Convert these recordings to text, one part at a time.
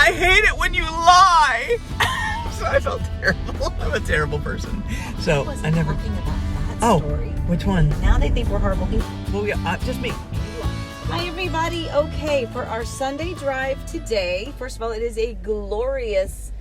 I hate it when you lie. So I felt terrible. I'm a terrible person. So I never. Talking about that story. Which one? Now they think we're horrible people. Well, yeah, just me. Hi everybody. Okay, for our Sunday drive today, first of all, it is a glorious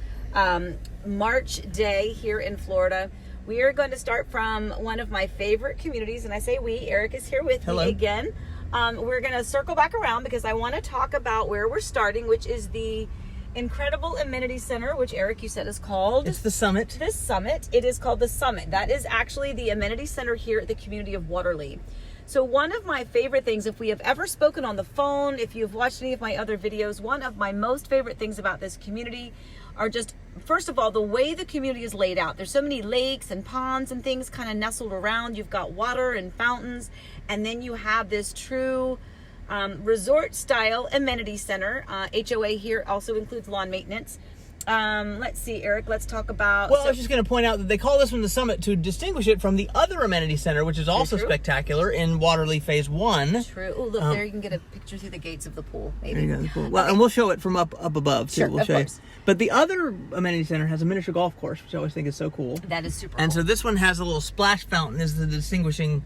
March day here in Florida. We are going to start from one of my favorite communities, and I say we, Eric is here with me again. We're going to circle back around because I want to talk about where we're starting, which is the incredible amenity center, which Eric, you said is called? It's the Summit. The Summit. It is called the Summit. That is actually the amenity center here at the community of Waterleigh. So one of my favorite things, if we have ever spoken on the phone, if you've watched any of my other videos, one of my most favorite things about this community are just, first of all, the way the community is laid out. There's so many lakes and ponds and things kind of nestled around. You've got water and fountains, and then you have this true resort style amenity center. HOA here also includes lawn maintenance. Let's see, Eric, let's talk about... Well, I was just going to point out that they call this one the Summit to distinguish it from the other amenity center, which is also spectacular in Waterleigh Phase 1. True. Oh, look, there you can get a picture through the gates of the pool, maybe. There you go, the pool. Well, and we'll show it from up above, too. Sure, We'll of show course. you. But the other amenity center has a miniature golf course, which I always think is so cool. That is super And cool. so this one has a little splash fountain is the distinguishing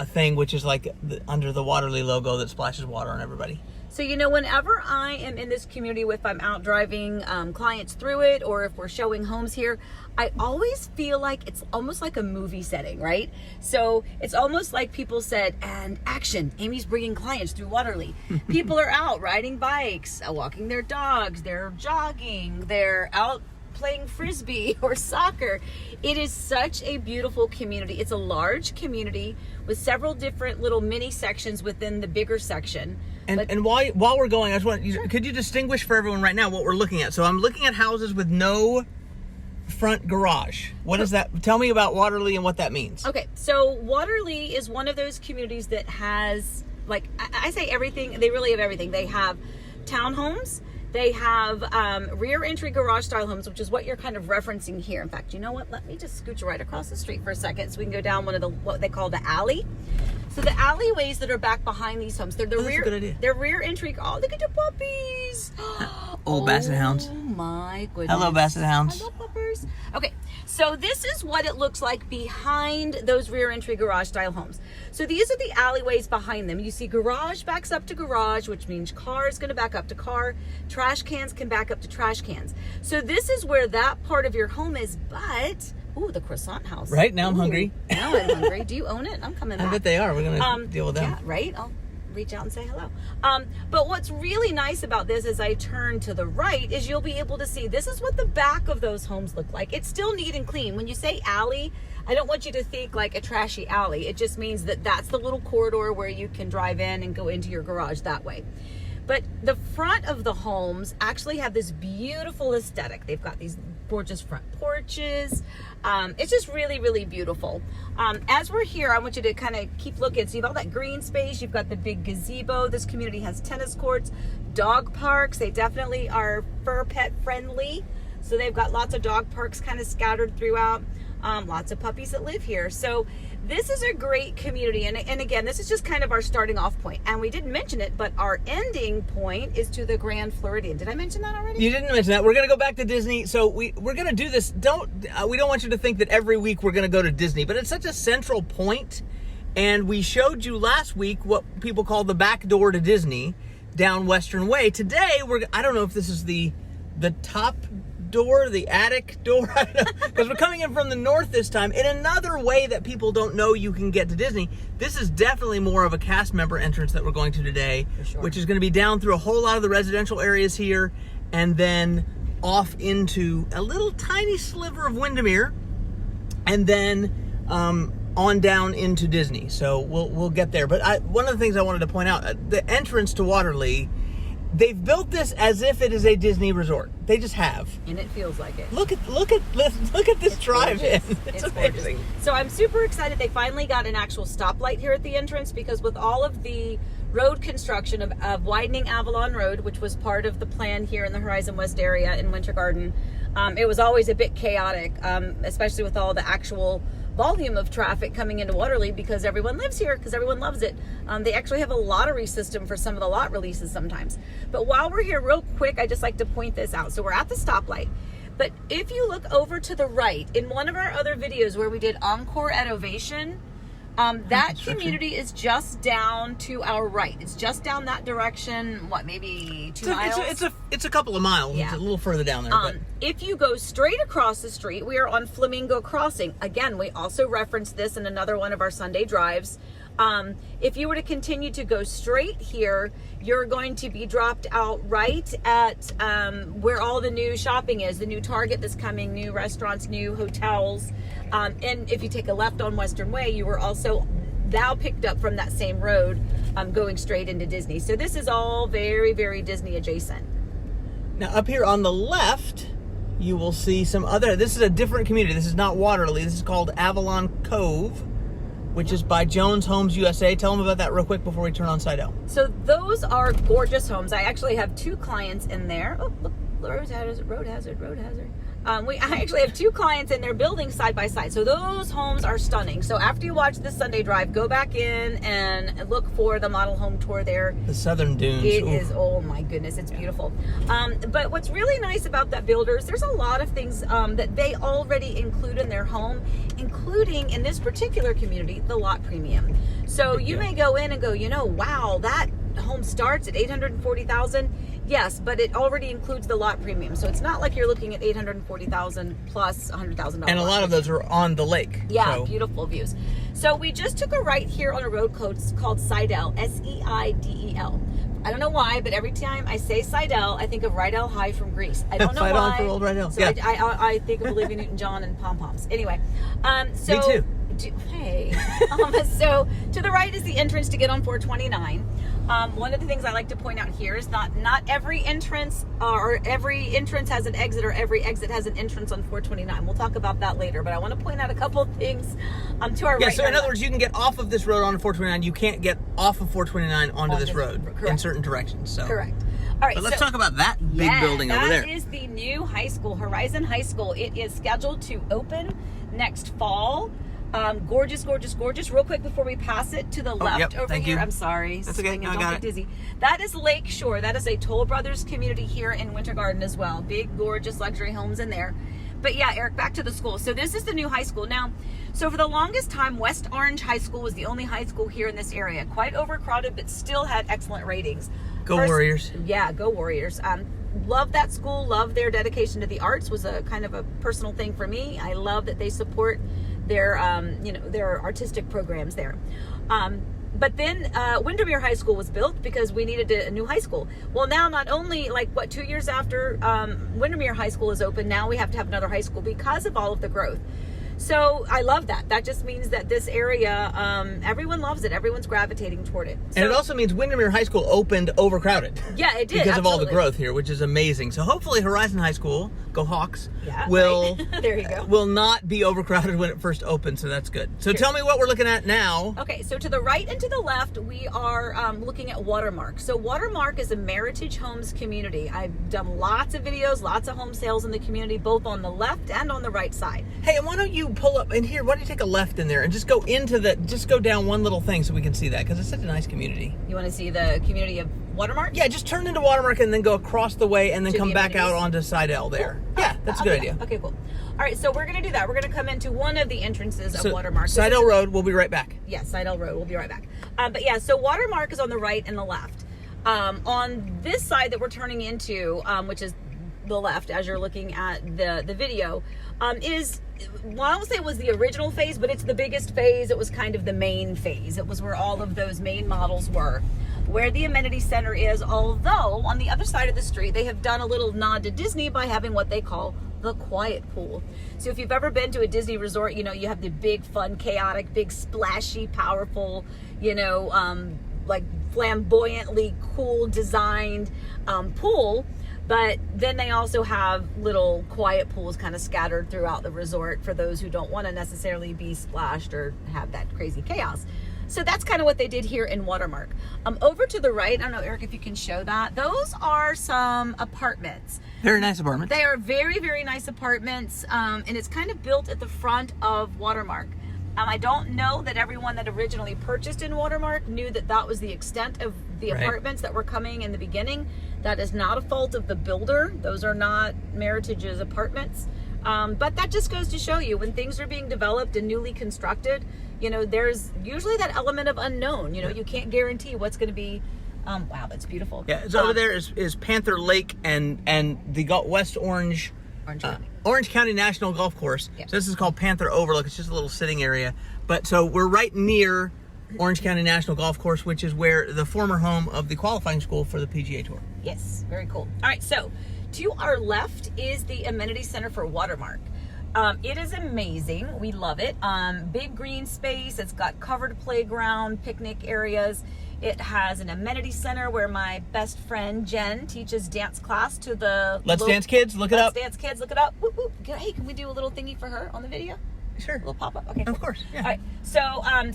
thing, which is like under the Waterleigh logo that splashes water on everybody. So, you know, whenever I am in this community, if I'm out driving clients through it, or if we're showing homes here, I always feel like it's almost like a movie setting, right? So it's almost like people said, and action, Amy's bringing clients through Waterleigh. People are out riding bikes, walking their dogs, they're jogging, they're out playing frisbee or soccer. It is such a beautiful community. It's a large community with several different little mini sections within the bigger section. And while we're going, I just want could you distinguish for everyone right now what we're looking at? So I'm looking at houses with no front garage. What is that? Tell me about Waterleigh and what that means. Okay, so Waterleigh is one of those communities that has, like, I say everything. They really have everything. They have townhomes. They have rear entry garage style homes, which is what you're kind of referencing here. In fact, you know what? Let me just scooch right across the street for a second so we can go down one of the, what they call the alley. So the alleyways that are back behind these homes, they're the That's a good idea. They're rear entry. Oh, look at the puppies. Old Basset Hounds. Oh my goodness. Hello, Basset Hounds. Hello, puppers. Okay, so this is what it looks like behind those rear entry garage style homes. So these are the alleyways behind them. You see garage backs up to garage, which means car is going to back up to car. Trash cans can back up to trash cans. So this is where that part of your home is, but... Ooh, the croissant house. Right, now I'm hungry. Now I'm hungry. Do you own it? I'm coming back. I bet they are. We're going to deal with them. Yeah, right? I'll reach out and say hello. But what's really nice about this as I turn to the right is you'll be able to see this is what the back of those homes look like. It's still neat and clean. When you say alley, I don't want you to think like a trashy alley. It just means that that's the little corridor where you can drive in and go into your garage that way. But the front of the homes actually have this beautiful aesthetic. They've got these gorgeous front porches. It's just really, really beautiful. As we're here, I want you to kind of keep looking. So you have all that green space. You've got the big gazebo. This community has tennis courts, dog parks. They definitely are fur pet friendly. So they've got lots of dog parks kind of scattered throughout. Lots of puppies that live here. So this is a great community. And again, this is just kind of our starting off point. And we didn't mention it, but our ending point is to the Grand Floridian. Did I mention that already? You didn't mention that. We're going to go back to Disney. So we're going to do this. We don't want you to think that every week we're going to go to Disney, but it's such a central point. And we showed you last week what people call the back door to Disney down Western Way. Today, I don't know if this is the top door, the attic door, because we're coming in from the north this time in another way that people don't know you can get to Disney. This is definitely more of a cast member entrance that we're going to today, which is going to be down through a whole lot of the residential areas here and then off into a little tiny sliver of Windermere and then on down into Disney. So we'll get there. But one of the things I wanted to point out, the entrance to Waterleigh, they've built this as if it is a Disney resort. They just have. And it feels like it. Look at this drive-in. It's amazing. Gorgeous. So I'm super excited they finally got an actual stoplight here at the entrance, because with all of the road construction of widening Avalon Road, which was part of the plan here in the Horizon West area in Winter Garden, it was always a bit chaotic, especially with all the actual volume of traffic coming into Waterleigh because everyone lives here, because everyone loves it. They actually have a lottery system for some of the lot releases sometimes. But while we're here, real quick, I just like to point this out. So we're at the stoplight. But if you look over to the right, in one of our other videos where we did Encore at Ovation, that community is just down to our right. It's just down that direction. What, maybe 2 miles? It's a couple of miles. Yeah. It's a little further down there. But if you go straight across the street, we are on Flamingo Crossing. Again, we also referenced this in another one of our Sunday drives. If you were to continue to go straight here, you're going to be dropped out right at where all the new shopping is, the new Target that's coming, new restaurants, new hotels. And if you take a left on Western Way, you were also now picked up from that same road going straight into Disney. So this is all very, very Disney adjacent. now up here on the left, you will see some other, this is a different community. This is not Waterleigh. This is called Avalon Cove, which is by Jones Homes USA. Tell them about that real quick before we turn on Sidell. So those are gorgeous homes. I actually have 2 clients in there. Oh, look, road hazard. I actually have 2 clients in there building side by side. So those homes are stunning. So after you watch this Sunday drive, go back in and look for the model home tour there. The Southern Dunes. It is, oh my goodness, it's beautiful. But what's really nice about that builders, there's a lot of things that they already include in their home, including in this particular community, the lot premium. So you may go in and go, you know, wow, that home starts at $840,000. Yes, but it already includes the lot premium. So it's not like you're looking at $840,000 plus $100,000. And a lot of those are on the lake. Yeah, so. Beautiful views. So we just took a right here on a road called Seidel, Seidel. I don't know why, but every time I say Seidel, I think of Rydell High from Greece. I don't know Fight why. on for old Rydell. So Yeah. I think of Olivia Newton-John and pom-poms. Anyway, so Me too. Hey. So to the right is the entrance to get on 429. One of the things I like to point out here is not every entrance or every entrance has an exit or every exit has an entrance on 429. We'll talk about that later, but I want to point out a couple of things to our right. Yeah, so in other words, you can get off of this road onto 429. You can't get off of 429 onto this road in certain directions. So. Correct. All right, But let's talk about that big building over there. That is the new high school, Horizon High School. It is scheduled to open next fall. Gorgeous. Real quick before we pass it to the left over thank here. you. I'm sorry. That's okay. Don't I got get it. dizzy. That is Lakeshore. That is a Toll Brothers community here in Winter Garden as well. Big, gorgeous luxury homes in there. But yeah, Eric, back to the school. So this is the new high school. Now, so for the longest time, West Orange High School was the only high school here in this area. Quite overcrowded, but still had excellent ratings. Go Warriors. Yeah, go Warriors. Love that school. Love their dedication to the arts. Was a kind of a personal thing for me. I love that they support their their artistic programs there. But then Windermere High School was built because we needed a new high school. Well, now not only 2 years after Windermere High School is open, now we have to have another high school because of all of the growth. So I love that. That just means that this area, everyone loves it. Everyone's gravitating toward it. So, and it also means Windermere High School opened overcrowded. Yeah, it did. Because of all the absolutely. growth here, which is amazing. So hopefully Horizon High School, go Hawks, Yeah, will right. There you go. will not be overcrowded when it first opens. So that's good. So tell me what we're looking at now. Okay, so to the right and to the left, we are looking at Watermark. So Watermark is a Meritage Homes community. I've done lots of videos, lots of home sales in the community, both on the left and on the right side. Hey, and why don't you pull up in here? Why don't you take a left in there and just go just go down one little thing so we can see that, because it's such a nice community. You want to see the community of Watermark? Yeah, just turn into Watermark and then go across the way and then To come the back out amenities? onto Sidell there. Cool. Yeah, that's a good idea. Okay, cool. All right, so we're going to do that. We're going to come into one of the entrances of Watermark. This Sidell is- Road, we'll be right back. Yes, Sidell Road. We'll be right back. But yeah, so Watermark is on the right and the left. On this side that we're turning into, which is the left as you're looking at the video, well, I won't say it was the original phase, but it's the biggest phase. It was kind of the main phase. It was where all of those main models were. Where the amenity center is, although on the other side of the street, they have done a little nod to Disney by having what they call the quiet pool. So if you've ever been to a Disney resort, you have the big, fun, chaotic, big, splashy, powerful, like flamboyantly cool designed pool. But then they also have little quiet pools kind of scattered throughout the resort for those who don't want to necessarily be splashed or have that crazy chaos. So that's kind of what they did here in Watermark. Over to the right, I don't know, Eric, if you can show that. Those are some apartments. Very nice apartment. They are very, very nice apartments, and it's kind of built at the front of Watermark. I don't know that everyone that originally purchased in Watermark knew that that was the extent of the apartments that were coming in the beginning. That is not a fault of the builder. Those are not Meritage's apartments. But that just goes to show you, when things are being developed and newly constructed, you know, there's usually that element of unknown. You know, you can't guarantee what's going to be. Wow, that's beautiful. Yeah, so over there is Panther Lake and the West Orange County National Golf Course. Yep. So this is called Panther Overlook. It's just a little sitting area. But so we're right near Orange County National Golf Course, which is where the former home of the qualifying school for the PGA Tour. Yes, very cool. All right, so to our left is the amenity center for Watermark. It is amazing. We love it. Big green space. It's got covered playground, picnic areas. It has an amenity center where my best friend Jen teaches dance class to the Let's Dance Kids. Look it up. Let's Dance Kids. Look it up. Whoop, whoop. Hey, can we do a little thingy for her on the video? Sure. A little pop up. Okay. Of course. Yeah. All right.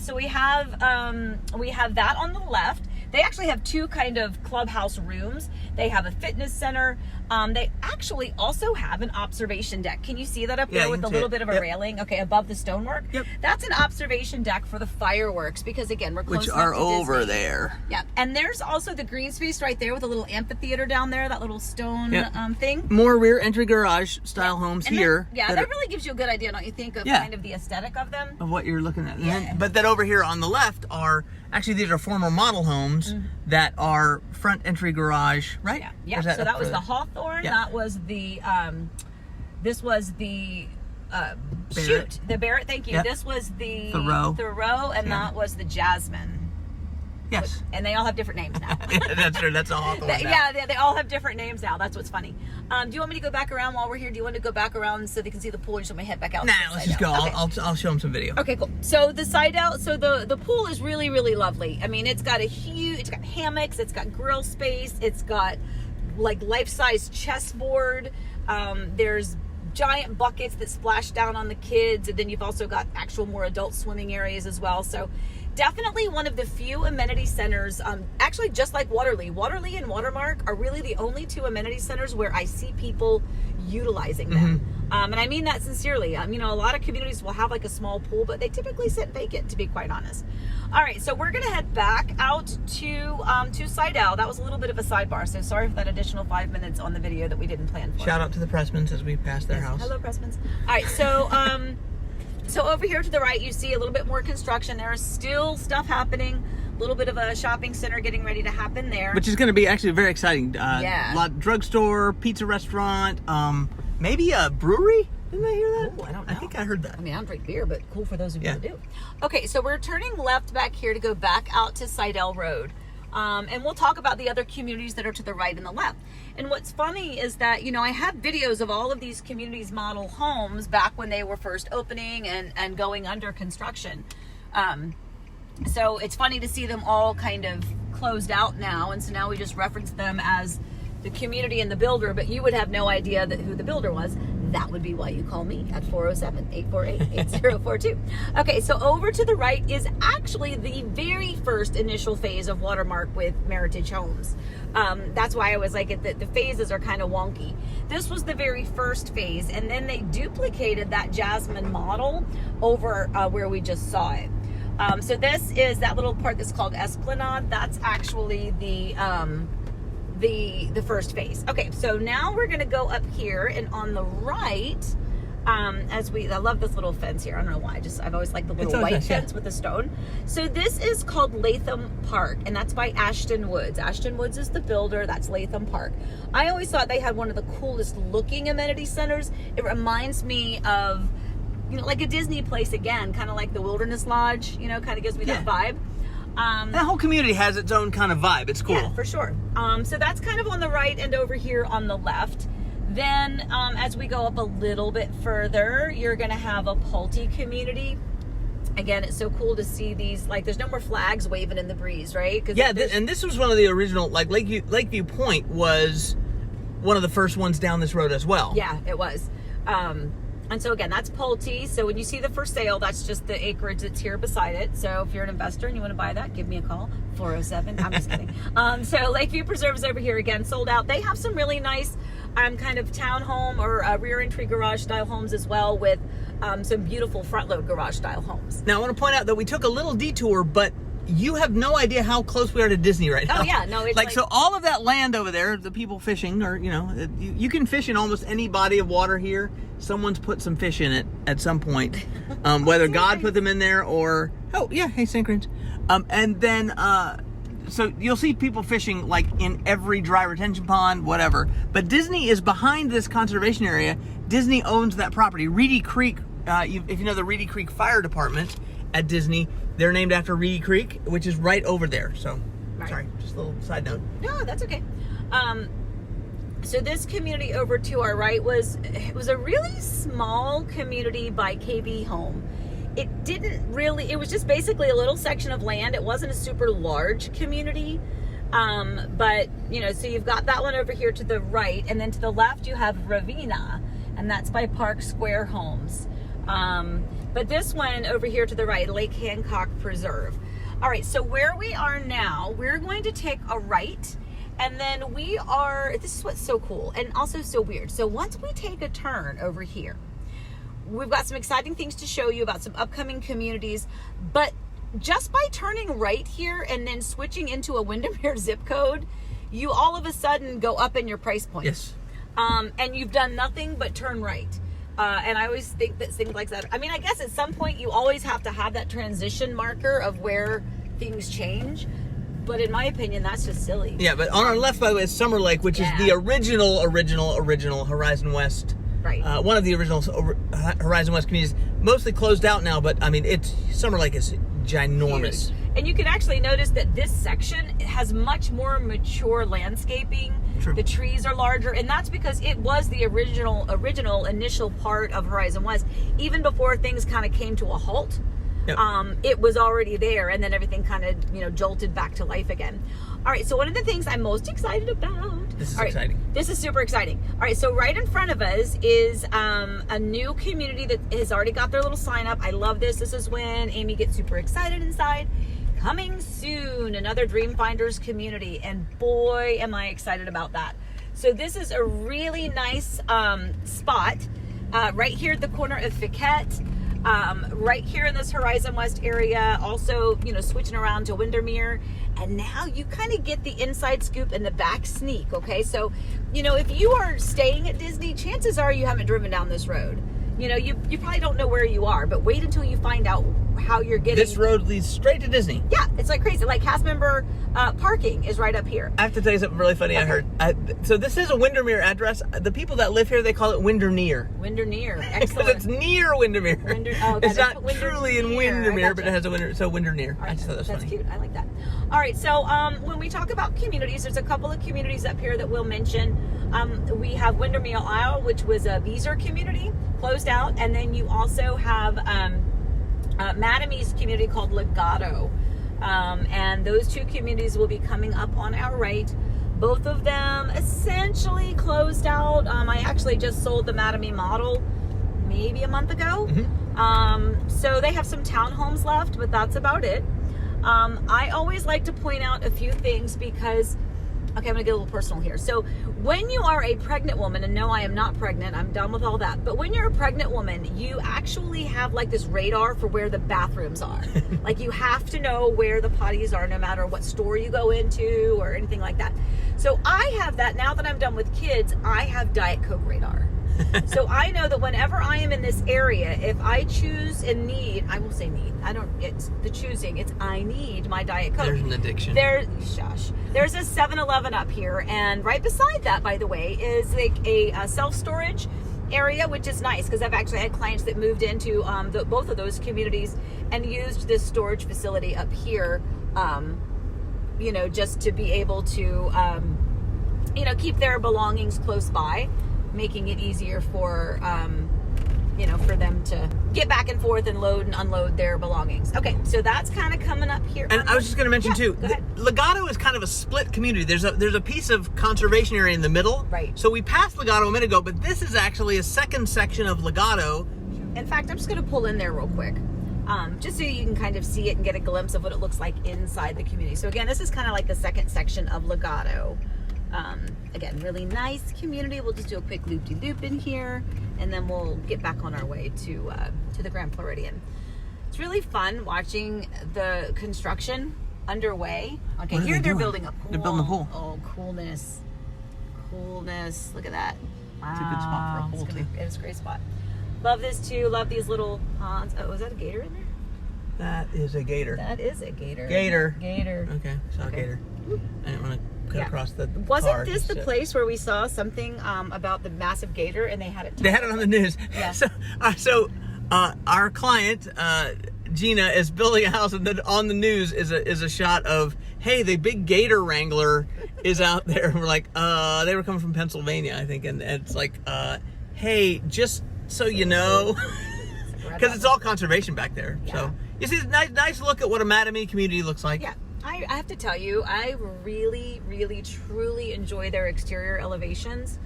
So we have that on the left. They actually have two kind of clubhouse rooms. They have a fitness center. They actually also have an observation deck. Can you see that up there with a little bit of a railing? Okay, above the stonework. Yep. That's an observation deck for the fireworks, because again, we're close Which enough are to over Disney. there. Yeah, and there's also the green space right there with a little amphitheater down there, that little stone thing. More rear entry garage style homes And here. that really gives you a good idea, don't you think, of kind of the aesthetic of them? Of what you're looking at. Yeah. But then over here on the left are, actually these are former model homes that are front entry garage, right? Yeah. So that was the Hawthorne. Yeah. That was the this was the the Barrett. Thank you. Yep. This was the Thoreau, and that was the Jasmine. Yes. And they all have different names now. That's true. That's a Hawthorne. They all have different names now. That's what's funny. Do you want me to go back around while we're here? Do you want to go back around so they can see the pool, and show my head back out? Nah, let's just go. Okay. I'll show them some video. Okay, cool. So the side out, so the pool is really, really lovely. I mean, it's got it's got hammocks, it's got grill space, it's got like life-size chessboard. There's giant buckets that splash down on the kids, and then you've also got actual more adult swimming areas as well. So definitely one of the few amenity centers, actually just like Waterleigh and Watermark are really the only two amenity centers where I see people utilizing them. And I mean that sincerely. You know, a lot of communities will have like a small pool, but they typically sit vacant, to be quite honest. All right, so we're gonna head back out to Sidell. That was a little bit of a sidebar, so sorry for that additional 5 minutes on the video that we didn't plan for. Shout out to the Pressmans as we pass their house. Hello, Pressmans. All right, so so over here to the right, you see a little bit more construction. There is still stuff happening. A little bit of a shopping center getting ready to happen there. Which is going to be actually very exciting. Yeah. A lot drugstore, pizza restaurant, maybe a brewery. Didn't I hear that? Ooh, I don't know. I think I heard that. I mean, I don't drink beer, but cool for those of you that do. Okay, so we're turning left back here to go back out to Sidell Road. And we'll talk about the other communities that are to the right and the left. And what's funny is that, you know, I have videos of all of these communities model homes back when they were first opening and going under construction. So it's funny to see them all kind of closed out now. And so now we just reference them as the community and the builder, but you would have no idea who the builder was. That would be why you call me at 407-848-8042. Okay, so over to the right is actually the very first initial phase of Watermark with Meritage Homes. That's why I was like, the phases are kind of wonky. This was the very first phase, and then they duplicated that Jasmine model over where we just saw it. So this is that little part that's called Esplanade. That's actually the first phase. Okay, so now we're gonna go up here, and on the right, I love this little fence here. I don't know why. I've always liked the little white fence with the stone. So this is called Latham Park, and that's by Ashton Woods. Ashton Woods is the builder. That's Latham Park. I always thought they had one of the coolest looking amenity centers. It reminds me of, you know, like a Disney place again, kind of like the Wilderness Lodge. You know, kind of gives me that vibe. That whole community has its own kind of vibe. It's cool. Yeah, for sure. So that's kind of on the right, and over here on the left. Then as we go up a little bit further, you're going to have a Pulte community. Again, it's so cool to see these, like, there's no more flags waving in the breeze, right? Yeah, and this was one of the original, like Lakeview Point was one of the first ones down this road as well. Yeah, it was. And so again, that's Pulte. So when you see the for sale, that's just the acreage that's here beside it. So if you're an investor and you want to buy that, give me a call, 407. I'm just kidding. So Lakeview Preserve is over here again, sold out. They have some really nice kind of townhome or rear entry garage style homes as well, with some beautiful front load garage style homes. Now I want to point out that we took a little detour, but you have no idea how close we are to Disney right now. Oh yeah, no, it's like so all of that land over there, the people fishing, or you can fish in almost any body of water here. Someone's put some fish in it at some point, whether God put them in there or hey Synchron's, and then so you'll see people fishing like in every dry retention pond, whatever. But Disney is behind this conservation area. Disney owns that property. Reedy Creek, if you know the Reedy Creek Fire Department at Disney, they're named after Reedy Creek, which is right over there. So, Sorry, just a little side note. No, that's okay. So this community over to our right was a really small community by KB Home. It was just basically a little section of land. It wasn't a super large community. But, so you've got that one over here to the right, and then to the left you have Ravina, and that's by Park Square Homes. But this one over here to the right, Lake Hancock Preserve. All right, so where we are now, we're going to take a right, and then this is what's so cool and also so weird. So once we take a turn over here, we've got some exciting things to show you about some upcoming communities, but just by turning right here and then switching into a Windermere zip code, you all of a sudden go up in your price point. Yes. And you've done nothing but turn right. And I always think that things like that, I mean, I guess at some point you always have to have that transition marker of where things change. But in my opinion, that's just silly. Yeah, but on our left, by the way, is Summer Lake, which is the original Horizon West. Right. One of the original Horizon West communities. Mostly closed out now, but I mean, Summer Lake is ginormous. Huge. And you can actually notice that this section has much more mature landscaping. True. The trees are larger, and that's because it was the original initial part of Horizon West. Even before things kind of came to a halt, yep. It was already there, and then everything kind of jolted back to life again. All right, so one of the things I'm most excited about. This is exciting. This is super exciting. All right, so right in front of us is a new community that has already got their little sign up. I love this. This is when Amy gets super excited inside. Coming soon, another Dream Finders community, and boy, am I excited about that. So this is a really nice spot right here at the corner of Fiquette. Right here in this Horizon West area, also, switching around to Windermere. And now you kind of get the inside scoop and the back sneak, okay? So, if you are staying at Disney, chances are you haven't driven down this road. You probably don't know where you are, but wait until you find out how you're getting. This road leads straight to Disney. Yeah, it's like crazy. Like cast member parking is right up here. I have to tell you something really funny. Okay. I heard. So this is a Windermere address. The people that live here, they call it Windermere. Windermere, excellent. Because it's near Windermere. It's not truly in Windermere, but it has a Windermere. Right, I just thought that was that's funny. Cute. I like that. All right, so when we talk about communities, there's a couple of communities up here that we'll mention. We have Windermere Isle, which was a Beezer community, closed out, and then you also have Matamy's community called Legato, and those two communities will be coming up on our right. Both of them essentially closed out. I actually just sold the Matamy model maybe a month ago. Mm-hmm. So they have some townhomes left, but that's about it. I always like to point out a few things because, okay, I'm gonna get a little personal here. So when you are a pregnant woman, and no, I am not pregnant, I'm done with all that, but when you're a pregnant woman, you actually have like this radar for where the bathrooms are. Like you have to know where the potties are no matter what store you go into or anything like that. So I have that now that I'm done with kids. I have Diet Coke radar. So I know that whenever I am in this area, if I choose and need, I will say need, it's the choosing, it's I need my Diet Coke. There's an addiction. There's a 7-Eleven up here, and right beside that, by the way, is like a self-storage area, which is nice because I've actually had clients that moved into both of those communities and used this storage facility up here, just to be able to, keep their belongings close by, making it easier for for them to get back and forth and load and unload their belongings. Okay, so that's kind of coming up here. And I was just going to mention too, Legato is kind of a split community. There's a piece of conservation area in the middle. Right. So we passed Legato a minute ago, but this is actually a second section of Legato. In fact, I'm just going to pull in there real quick. Just so you can kind of see it and get a glimpse of what it looks like inside the community. So again, this is kind of like the second section of Legato. Again, really nice community. We'll just do a quick loop-de-loop in here, and then we'll get back on our way to the Grand Floridian. It's really fun watching the construction underway. Okay, here they're building a pool. They're building a pool. Oh, coolness. Look at that. Wow. It's a good spot for a pool, too. It's a great spot. Love this too. Love these little ponds. Oh, is that a gator in there? That is a gator. That is a gator. Gator. Okay, saw a gator. I didn't want to cut across the Wasn't car, this the just, place where we saw something about the massive gator, and they had it? They had it on the news. Yeah. So our client Gina is building a house, and then on the news is a shot of, hey, the big gator wrangler is out there. We're like, they were coming from Pennsylvania, I think, and it's like, hey, just so you know, because it's all conservation back there. Yeah. So you see, nice look at what a Mattamy community looks like. Yeah. I have to tell you, I really, really, truly enjoy their exterior elevations.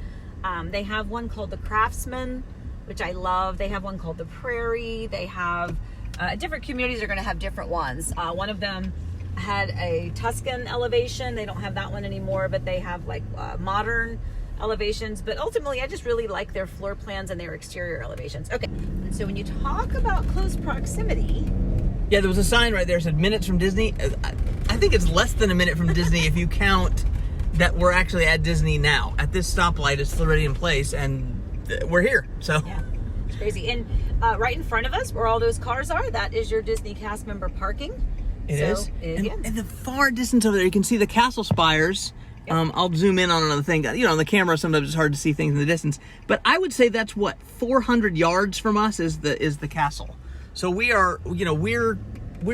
They have one called the Craftsman, which I love. They have one called the Prairie. They have different communities are going to have different ones. One of them had a Tuscan elevation. They don't have that one anymore, but they have like modern elevations. But ultimately, I just really like their floor plans and their exterior elevations. Okay, so when you talk about close proximity, yeah, there was a sign right there that said minutes from Disney. I think it's less than a minute from Disney if you count that we're actually at Disney now. At this stoplight is Floridian Place, and we're here. So yeah, it's crazy. And right in front of us, where all those cars are, that is your Disney cast member parking. It is. And the far distance over there, you can see the castle spires. Yep. I'll zoom in on another thing. You know, on the camera, sometimes it's hard to see things in the distance. But I would say that's what 400 yards from us is the castle. So we are, you know, we're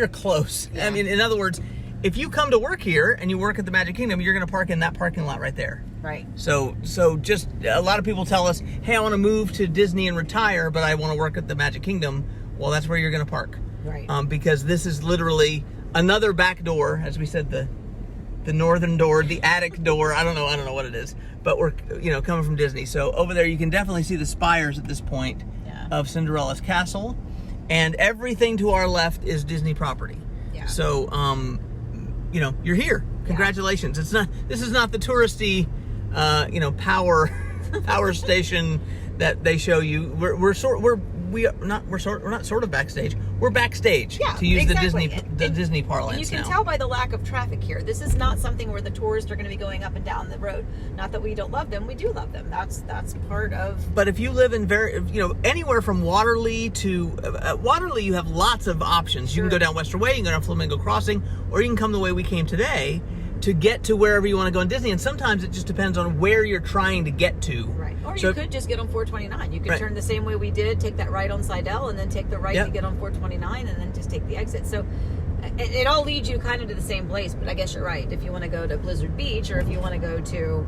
close. Yeah. I mean, in other words, if you come to work here and you work at the Magic Kingdom, you're going to park in that parking lot right there. Right. So just a lot of people tell us, hey, I want to move to Disney and retire, but I want to work at the Magic Kingdom. Well, that's where you're going to park. Right. Because this is literally another back door, as we said, the northern door, the attic door. I don't know what it is, but we're, you know, coming from Disney. So over there, you can definitely see the spires at this point of Cinderella's castle, and everything to our left is Disney property. Yeah. So, you know, you're here. Congratulations. This is not the touristy, you know, power station that they show you. We're not sort of backstage. We're backstage, to use the Disney parlance. And you can tell by the lack of traffic here. This is not something where the tourists are going to be going up and down the road. Not that we don't love them, we do love them. That's part of. But if you live in anywhere from Waterleigh to Waterleigh, you have lots of options. Sure. You can go down Western Way, you can go down Flamingo Crossing, or you can come the way we came today to get to wherever you want to go in Disney. And sometimes it just depends on where you're trying to get to. Right. Or you could just get on 429. You could turn the same way we did, take that right on Seidel, and then take the right to get on 429, and then just take the exit. So it all leads you kind of to the same place. But I guess you're right. If you want to go to Blizzard Beach, or if you want to go to,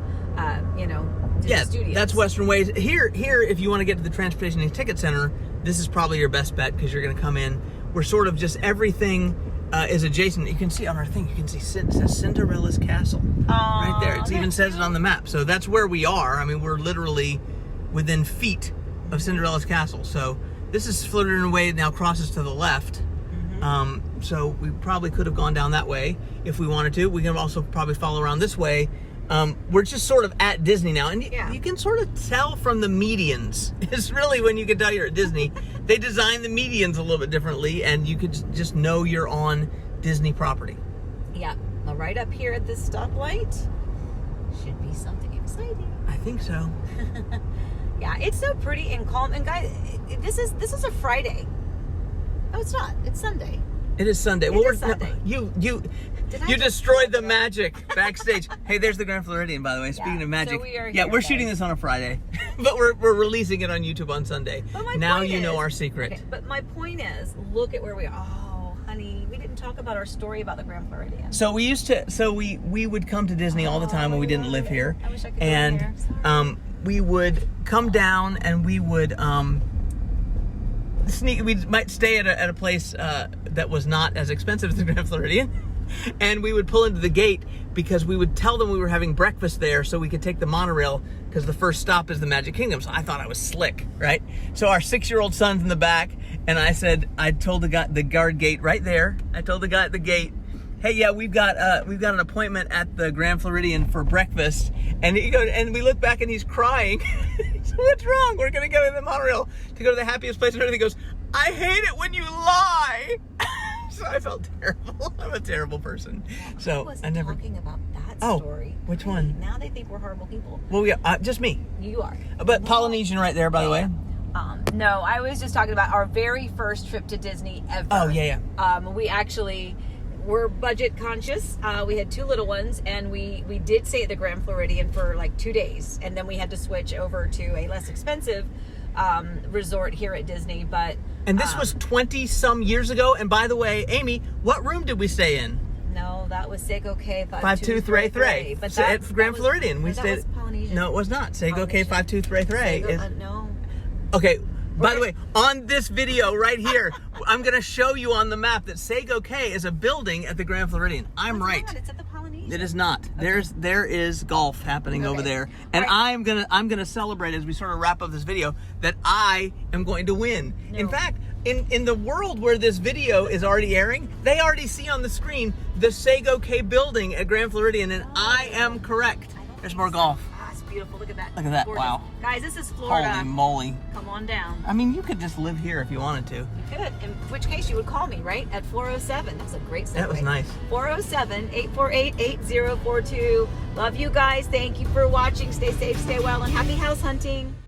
Disney Studios. That's Western Ways. Here, if you want to get to the Transportation and Ticket Center, this is probably your best bet, because you're going to come in. We're sort of just everything is adjacent. You can see on our thing, it says Cinderella's Castle right there. It even says it on the map. So that's where we are. I mean, we're literally within feet of Cinderella's Castle. So this is Floridian Way, now crosses to the left. Mm-hmm. So we probably could have gone down that way if we wanted to. We can also probably follow around this way. We're just sort of at Disney now, and you can sort of tell from the medians. It's really when you can tell you're at Disney. They design the medians a little bit differently, and you could just know you're on Disney property. Yeah. Now right up here at this stoplight should be something exciting. I think so. Yeah, it's so pretty and calm. And guys, this is a Friday. No, it's not. It's Sunday. It is Sunday. It is Sunday. You destroyed the magic backstage. Hey, there's the Grand Floridian, by the way. Speaking of magic, so we are here, we're shooting this on a Friday, but we're releasing it on YouTube on Sunday. Now you know our secret. Okay, but my point is, look at where we are. Oh, honey, we didn't talk about our story about the Grand Floridian. So we used to. So we would come to Disney all the time when we didn't live here. I wish I could go here. We would come down and we would sneak. We might stay at a place that was not as expensive as the Grand Floridian. And we would pull into the gate because we would tell them we were having breakfast there so we could take the monorail, because the first stop is the Magic Kingdom. So I thought I was slick, right? So our 6-year-old son's in the back, and I told the guard gate right there. I told the guy at the gate, hey, yeah, we've got an appointment at the Grand Floridian for breakfast, and and we look back and he's crying. So what's wrong? We're gonna go to the monorail to go to the happiest place on earth. He goes, I hate it when you lie. So I felt terrible. I'm a terrible person. So I never talking about that story. Which one? Now they think we're horrible people. Well, yeah, just me. You are. But Polynesian right there, by the way. No, I was just talking about our very first trip to Disney ever. Oh, yeah. We actually were budget conscious. We had 2 little ones, and we did stay at the Grand Floridian for like 2 days, and then we had to switch over to a less expensive resort here at Disney. And this was 20 some years ago. And by the way, Amy, what room did we stay in? No, that was Sego K 5233. But at Grand Floridian, we stayed. That was Polynesian. No, it was not. Sego K 5233. No. Okay. By the way, on this video right here, I'm going to show you on the map that Sego K is a building at the Grand Floridian. I'm right. It's at the Polynesian. It is not. Okay. There is golf happening over there, and right. I'm gonna celebrate as we sort of wrap up this video that I am going to win. No. In fact, in the world where this video is already airing, they already see on the screen the Sego K building at Grand Floridian, and I am correct. There's more golf. It's beautiful. Look at that. Look at that. Gorgeous. Wow. Guys, this is Florida. Holy moly. Come on down. I mean, you could just live here if you wanted to. You could. In which case, you would call me, right? At 407. That was a great segue. That was nice. 407-848-8042. Love you guys. Thank you for watching. Stay safe, stay well, and happy house hunting.